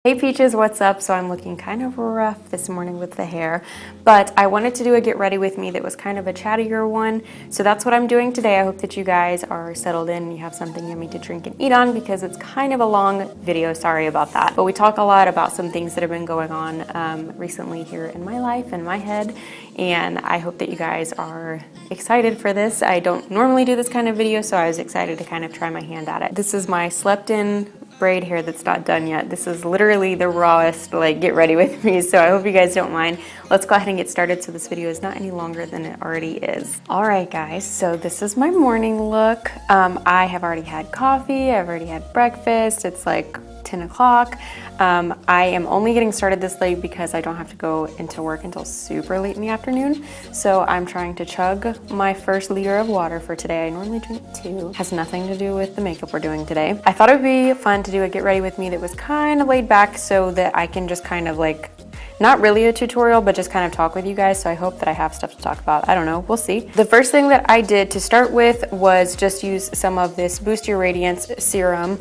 Hey Peaches, what's up? So I'm looking kind of rough this morning with the hair, but I wanted to do a get ready with me that was kind of a chattier one. So that's what I'm doing today. I hope that you guys are settled in and you have something yummy to drink and eat on because it's kind of a long video. Sorry about that. But we talk a lot about some things that have been going on recently here in my life and my head. And I hope that you guys are excited for this. I don't normally do this kind of video, so I was excited to kind of try my hand at it. This is my slept in braid hair that's not done yet. This is literally the rawest, like, get ready with me, so I hope you guys don't mind. Let's go ahead and get started so this video is not any longer than it already is. All right, guys, so this is my morning look. I have already had coffee, I've already had breakfast. It's like 10 o'clock. I am only getting started this late because I don't have to go into work until super late in the afternoon. So I'm trying to chug my first liter of water for today. I normally drink 2. Has nothing to do with the makeup we're doing today. I thought it would be fun to do a get ready with me that was kind of laid back so that I can just kind of like, not really a tutorial, but just kind of talk with you guys. So I hope that I have stuff to talk about. I don't know, we'll see. The first thing that I did to start with was just use some of this Boost Your Radiance serum,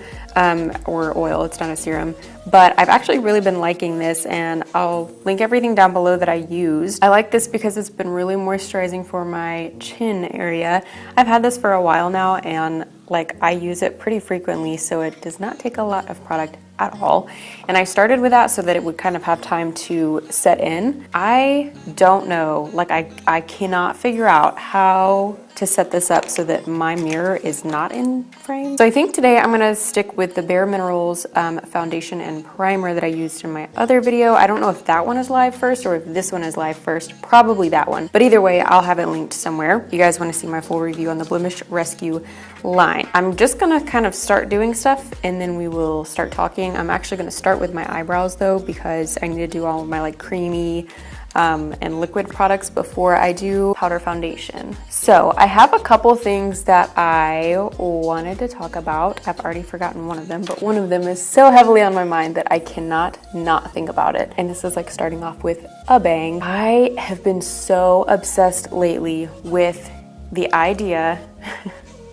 or oil, it's not a serum, but I've actually really been liking this and I'll link everything down below that I used. I like this because it's been really moisturizing for my chin area. I've had this for a while now and like I use it pretty frequently, so it does not take a lot of product at all. And I started with that so that it would kind of have time to set in. I don't know, like I cannot figure out how to set this up so that my mirror is not in frame. So I think today I'm gonna stick with the Bare Minerals foundation and primer that I used in my other video. I don't know if that one is live first or if this one is live first, probably that one. But either way, I'll have it linked somewhere. If you guys wanna see my full review on the Blemish Rescue line. I'm just gonna kind of start doing stuff and then we will start talking. I'm actually gonna start with my eyebrows though because I need to do all of my like creamy and liquid products before I do powder foundation. So I have a couple things that I wanted to talk about. I've already forgotten one of them, but one of them is so heavily on my mind that I cannot not think about it. And this is like starting off with a bang. I have been so obsessed lately with the idea,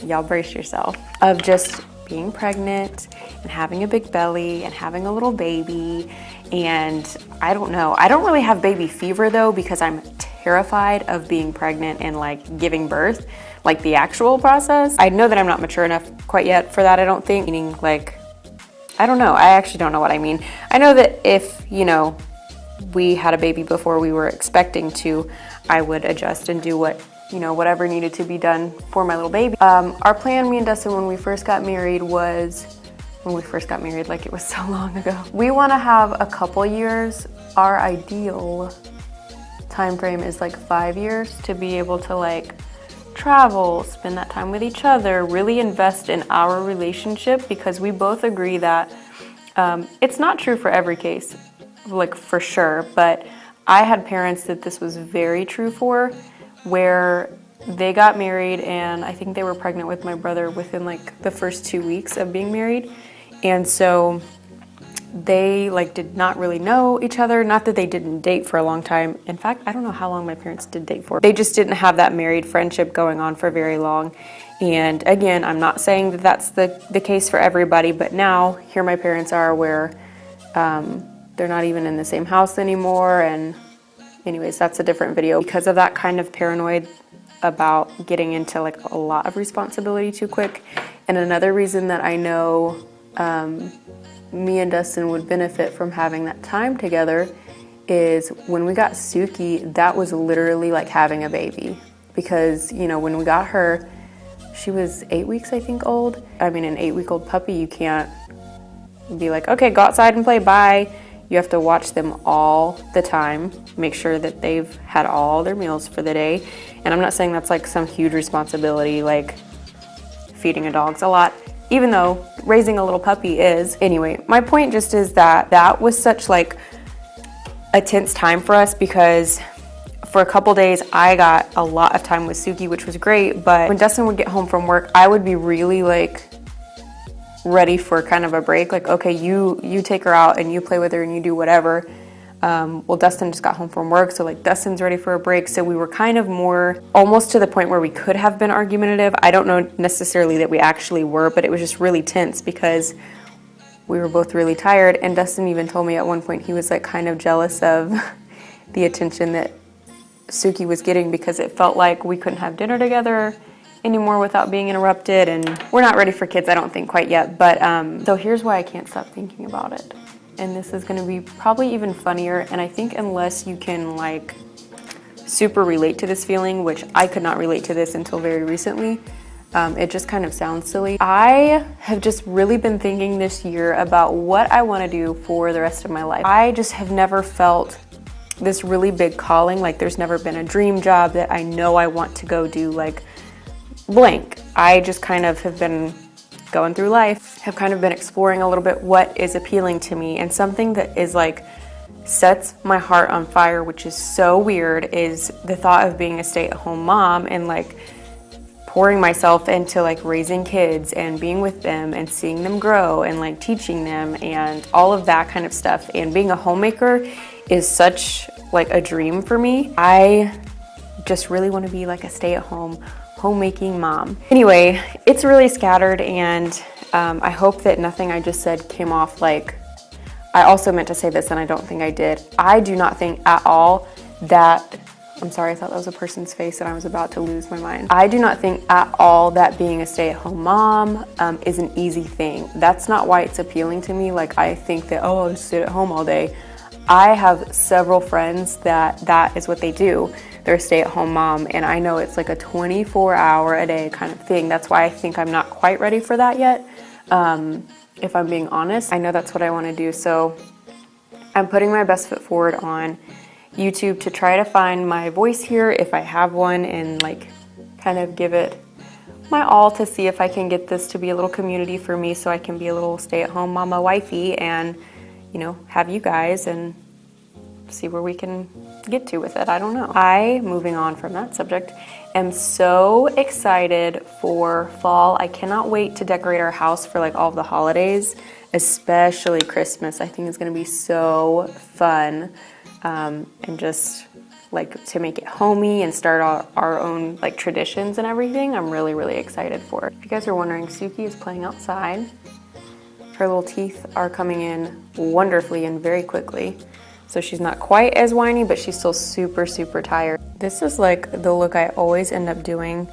y'all brace yourself, of just being pregnant and having a big belly and having a little baby. And I don't know, I don't really have baby fever though because I'm terrified of being pregnant and like giving birth, like the actual process. I know that I'm not mature enough quite yet for that, I don't think, meaning like, I don't know, I actually don't know what I mean. I know that if, you know, we had a baby before we were expecting to, I would adjust and do what, you know, whatever needed to be done for my little baby. Our plan, me and Dustin, when we first got married like it was so long ago. We want to have a couple years. Our ideal time frame is like 5 years to be able to like travel, spend that time with each other, really invest in our relationship because we both agree that it's not true for every case, like for sure, but I had parents that this was very true for, where they got married and I think they were pregnant with my brother within like the first 2 weeks of being married. And so they like did not really know each other. Not that they didn't date for a long time. In fact, I don't know how long my parents did date for. They just didn't have that married friendship going on for very long. And again, I'm not saying that that's the case for everybody, but now here my parents are where they're not even in the same house anymore. And anyways, that's a different video. Because of that kind of paranoid about getting into like a lot of responsibility too quick. And another reason that I know me and Dustin would benefit from having that time together is when we got Suki, that was literally like having a baby. Because, you know, when we got her, she was 8 weeks, I think, old. I mean, an 8-week-old puppy, you can't be like, okay, go outside and play, bye. You have to watch them all the time, make sure that they've had all their meals for the day. And I'm not saying that's like some huge responsibility, like feeding a dog's a lot, even though raising a little puppy is. Anyway, my point just is that that was such like a tense time for us because for a couple days I got a lot of time with Suki, which was great, but when Dustin would get home from work, I would be really like ready for kind of a break. Like, okay, you take her out and you play with her and you do whatever. Well, Dustin just got home from work, so like Dustin's ready for a break. So we were kind of more almost to the point where we could have been argumentative. I don't know necessarily that we actually were, but it was just really tense because we were both really tired, and Dustin even told me at one point he was like kind of jealous of the attention that Suki was getting because it felt like we couldn't have dinner together anymore without being interrupted, and we're not ready for kids, I don't think, quite yet, but so here's why I can't stop thinking about it. And this is gonna be probably even funnier, and I think unless you can like super relate to this feeling, which I could not relate to this until very recently, it just kind of sounds silly. I have just really been thinking this year about what I wanna do for the rest of my life. I just have never felt this really big calling, like there's never been a dream job that I know I want to go do like blank. I just kind of have been going through life, have kind of been exploring a little bit what is appealing to me, and something that is like sets my heart on fire, which is so weird, is the thought of being a stay-at-home mom and like pouring myself into like raising kids and being with them and seeing them grow and like teaching them and all of that kind of stuff. And being a homemaker is such like a dream for me. I just really want to be like a stay-at-home homemaking mom. Anyway, it's really scattered, and I hope that nothing I just said came off like, I also meant to say this and I don't think I did. I do not think at all that, I'm sorry, I thought that was a person's face and I was about to lose my mind. I do not think at all that being a stay-at-home mom is an easy thing. That's not why it's appealing to me. Like I think that, oh, I'll just sit at home all day. I have several friends that is what they do. They're a stay-at-home mom, and I know it's like a 24-hour-a-day kind of thing. That's why I think I'm not quite ready for that yet. If I'm being honest, I know that's what I want to do. So I'm putting my best foot forward on YouTube to try to find my voice here, if I have one, and like kind of give it my all to see if I can get this to be a little community for me, so I can be a little stay-at-home mama wifey and, you know, have you guys and see where we can get to with it. I don't know. Moving on from that subject, am so excited for fall. I cannot wait to decorate our house for like all of the holidays, especially Christmas. I think it's gonna be so fun, and just like to make it homey and start our own like traditions and everything. I'm really, really excited for it. If you guys are wondering, Suki is playing outside. Her little teeth are coming in wonderfully and very quickly. So she's not quite as whiny, but she's still super, super tired. This is like the look I always end up doing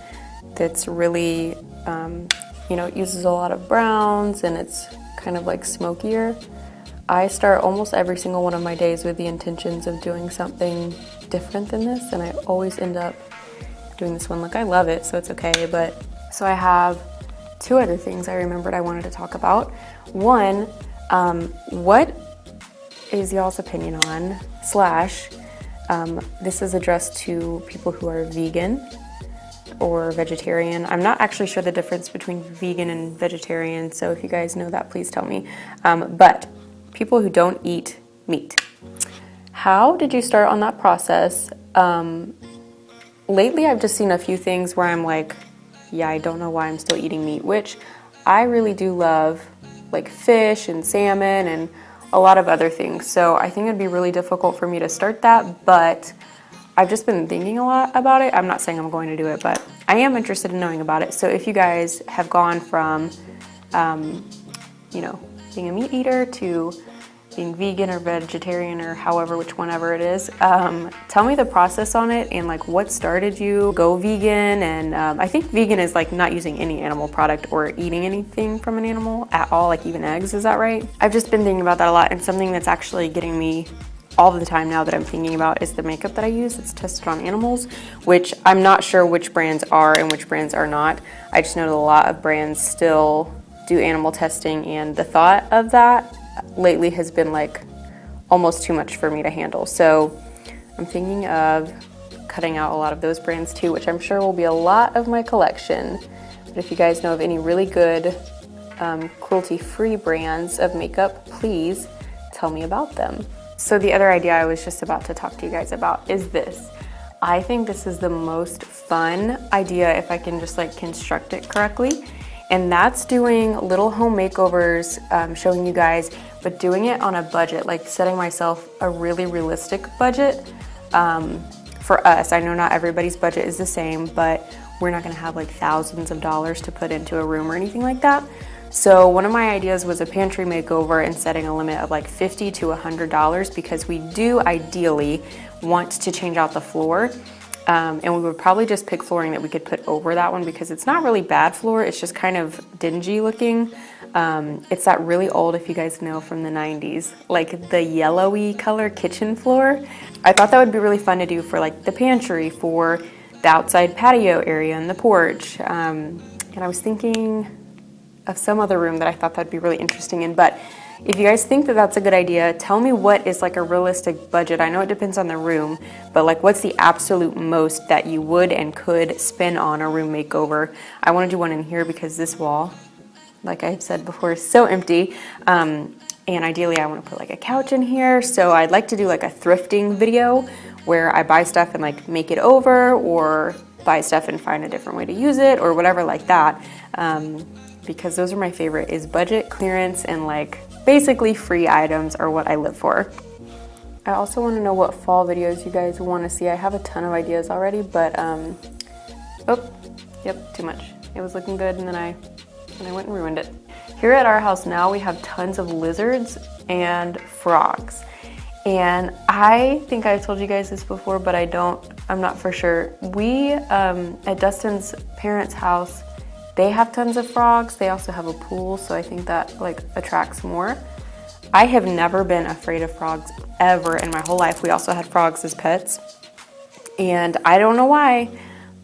that's really, you know, it uses a lot of browns and it's kind of like smokier. I start almost every single one of my days with the intentions of doing something different than this, and I always end up doing this one look. I love it, so it's okay. But so I have two other things I remembered I wanted to talk about. One, what is y'all's opinion on, this is addressed to people who are vegan or vegetarian. I'm not actually sure the difference between vegan and vegetarian, so if you guys know that, please tell me. But people who don't eat meat. How did you start on that process? Lately, I've just seen a few things where I'm like, yeah, I don't know why I'm still eating meat, which I really do love, like fish and salmon and a lot of other things. So I think it'd be really difficult for me to start that, but I've just been thinking a lot about it. I'm not saying I'm going to do it, but I am interested in knowing about it. So if you guys have gone from, you know, being a meat eater to being vegan or vegetarian or however, whenever it is, tell me the process on it and like what started you go vegan. And I think vegan is like not using any animal product or eating anything from an animal at all, like even eggs, is that right? I've just been thinking about that a lot, and something that's actually getting me all the time now that I'm thinking about is the makeup that I use. It's tested on animals, which I'm not sure which brands are and which brands are not. I just know that a lot of brands still do animal testing, and the thought of that lately has been like almost too much for me to handle. So I'm thinking of cutting out a lot of those brands too, which I'm sure will be a lot of my collection. But if you guys know of any really good cruelty-free brands of makeup, please tell me about them. So the other idea I was just about to talk to you guys about is this. I think this is the most fun idea if I can just like construct it correctly. And that's doing little home makeovers, showing you guys, but doing it on a budget, like setting myself a really realistic budget for us. I know not everybody's budget is the same, but we're not gonna have like thousands of dollars to put into a room or anything like that. So one of my ideas was a pantry makeover and setting a limit of like $50 to $100 because we do ideally want to change out the floor. And we would probably just pick flooring that we could put over that one because it's not really bad floor, it's just kind of dingy looking. It's that really old, if you guys know, from the 90s, like the yellowy color kitchen floor. I thought that would be really fun to do for like the pantry, for the outside patio area and the porch. And I was thinking of some other room that I thought that'd be really interesting in, but if you guys think that that's a good idea, tell me what is like a realistic budget. I know it depends on the room, but like what's the absolute most that you would and could spend on a room makeover? I want to do one in here because this wall, like I've said before, is so empty. And ideally I want to put like a couch in here. So I'd like to do like a thrifting video where I buy stuff and like make it over, or buy stuff and find a different way to use it, or whatever like that. Because those are my favorite, is budget, clearance, and like basically free items are what I live for. I also want to know what fall videos you guys want to see. I have a ton of ideas already, but too much. It was looking good and then I went and ruined it. Here at our house now we have tons of lizards and frogs. And I think I've told you guys this before, but I'm not for sure. We, at Dustin's parents' house, they have tons of frogs. They also have a pool, so I think that like attracts more. I have never been afraid of frogs ever in my whole life. We also had frogs as pets. And I don't know why,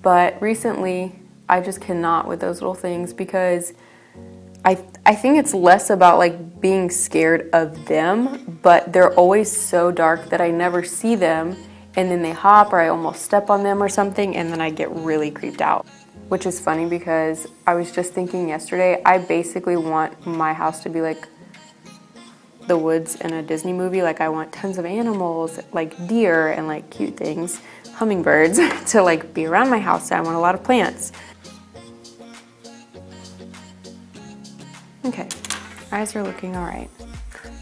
but recently I just cannot with those little things because I think it's less about like being scared of them, but they're always so dark that I never see them, and then they hop or I almost step on them or something, and then I get really creeped out. Which is funny because I was just thinking yesterday, I basically want my house to be like the woods in a Disney movie. Like I want tons of animals, like deer and like cute things, hummingbirds, to like be around my house. I want a lot of plants. Okay, eyes are looking all right.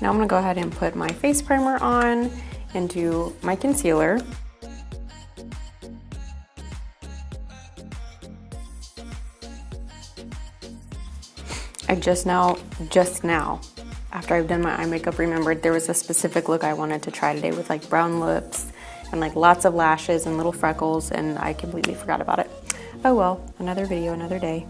Now I'm gonna go ahead and put my face primer on and do my concealer. I just now, after I've done my eye makeup, remembered there was a specific look I wanted to try today with like brown lips and like lots of lashes and little freckles, and I completely forgot about it. Oh well, another video, another day.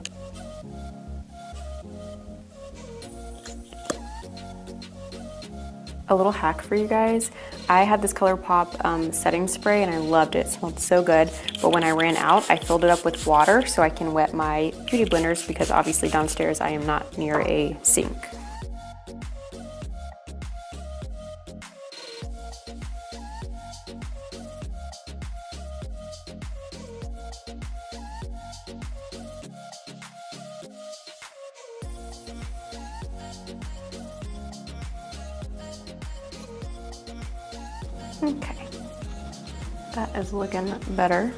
A little hack for you guys. I had this ColourPop setting spray and I loved it. It smelled so good. But when I ran out, I filled it up with water so I can wet my beauty blenders because obviously downstairs I am not near a sink. Okay, that is looking better.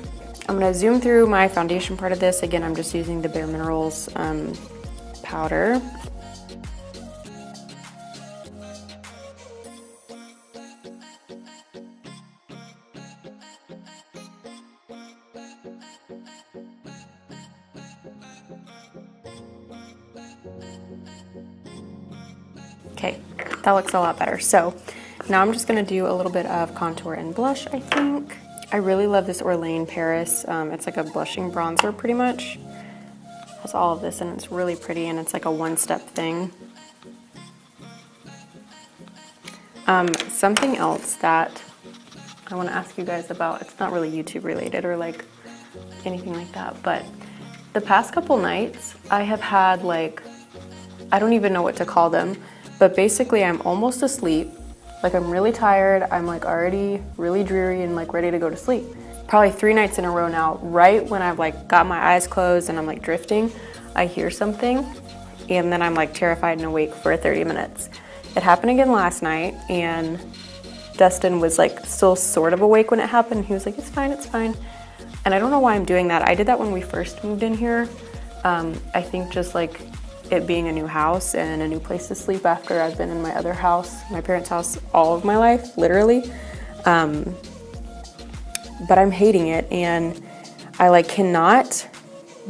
I'm gonna zoom through my foundation part of this. Again, I'm just using the Bare Minerals powder. Okay, that looks a lot better. So now I'm just gonna do a little bit of contour and blush, I think. I really love this Orlane Paris. It's like a blushing bronzer pretty much. It has all of this and it's really pretty and it's like a one-step thing. Something else that I wanna ask you guys about, it's not really YouTube related or like anything like that, but the past couple nights I have had like, I don't even know what to call them, but basically I'm almost asleep. Like I'm really tired, I'm like already really dreary and like ready to go to sleep. Probably 3 nights in a row now, right when I've like got my eyes closed and I'm like drifting, I hear something and then I'm like terrified and awake for 30 minutes. It happened again last night and Dustin was like still sort of awake when it happened. He was like, it's fine, it's fine. And I don't know why I'm doing that. I did that when we first moved in here. I think just like it being a new house and a new place to sleep after I've been in my other house, my parents' house, all of my life, literally. But I'm hating it and I like cannot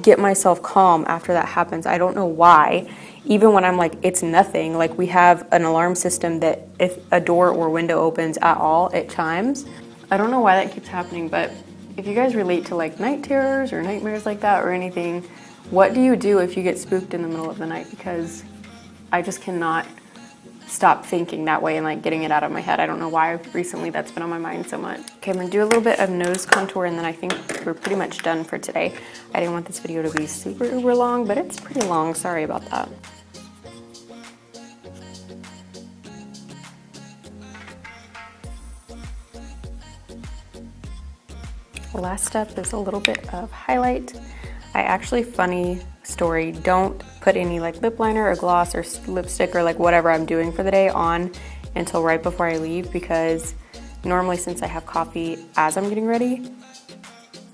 get myself calm after that happens. I don't know why. even when I'm like, it's nothing. Like, we have an alarm system that if a door or window opens at all, it chimes. I don't know why that keeps happening, but if you guys relate to like night terrors or nightmares like that or anything, what do you do if you get spooked in the middle of the night? Because I just cannot stop thinking that way and like getting it out of my head. I don't know why recently that's been on my mind so much. Okay, I'm gonna do a little bit of nose contour and then I think we're pretty much done for today. I didn't want this video to be super uber long, but it's pretty long. Sorry about that. Last step is a little bit of highlight. I actually, funny story, don't put any like lip liner or gloss or lipstick or like whatever I'm doing for the day on until right before I leave, because normally since I have coffee as I'm getting ready,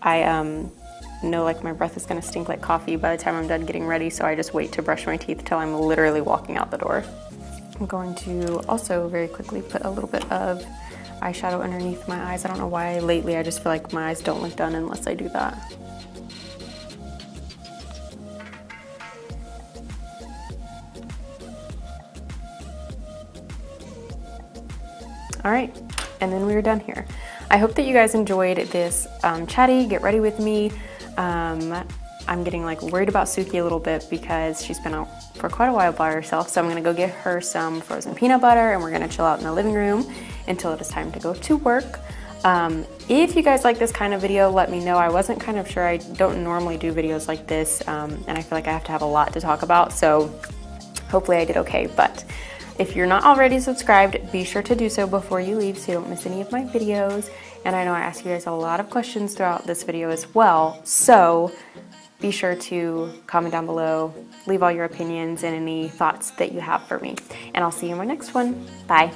I know like my breath is gonna stink like coffee by the time I'm done getting ready, so I just wait to brush my teeth till I'm literally walking out the door. I'm going to also very quickly put a little bit of eyeshadow underneath my eyes. I don't know why lately I just feel like my eyes don't look done unless I do that. All right, and then we are done here. I hope that you guys enjoyed this chatty, get ready with me. I'm getting like worried about Suki a little bit because she's been out for quite a while by herself. So I'm gonna go get her some frozen peanut butter and we're gonna chill out in the living room until it is time to go to work. If you guys like this kind of video, let me know. I wasn't kind of sure. I don't normally do videos like this, and I feel like I have to have a lot to talk about. So hopefully I did okay. But if you're not already subscribed, be sure to do so before you leave so you don't miss any of my videos. And I know I asked you guys a lot of questions throughout this video as well. So be sure to comment down below, leave all your opinions and any thoughts that you have for me. And I'll see you in my next one. Bye.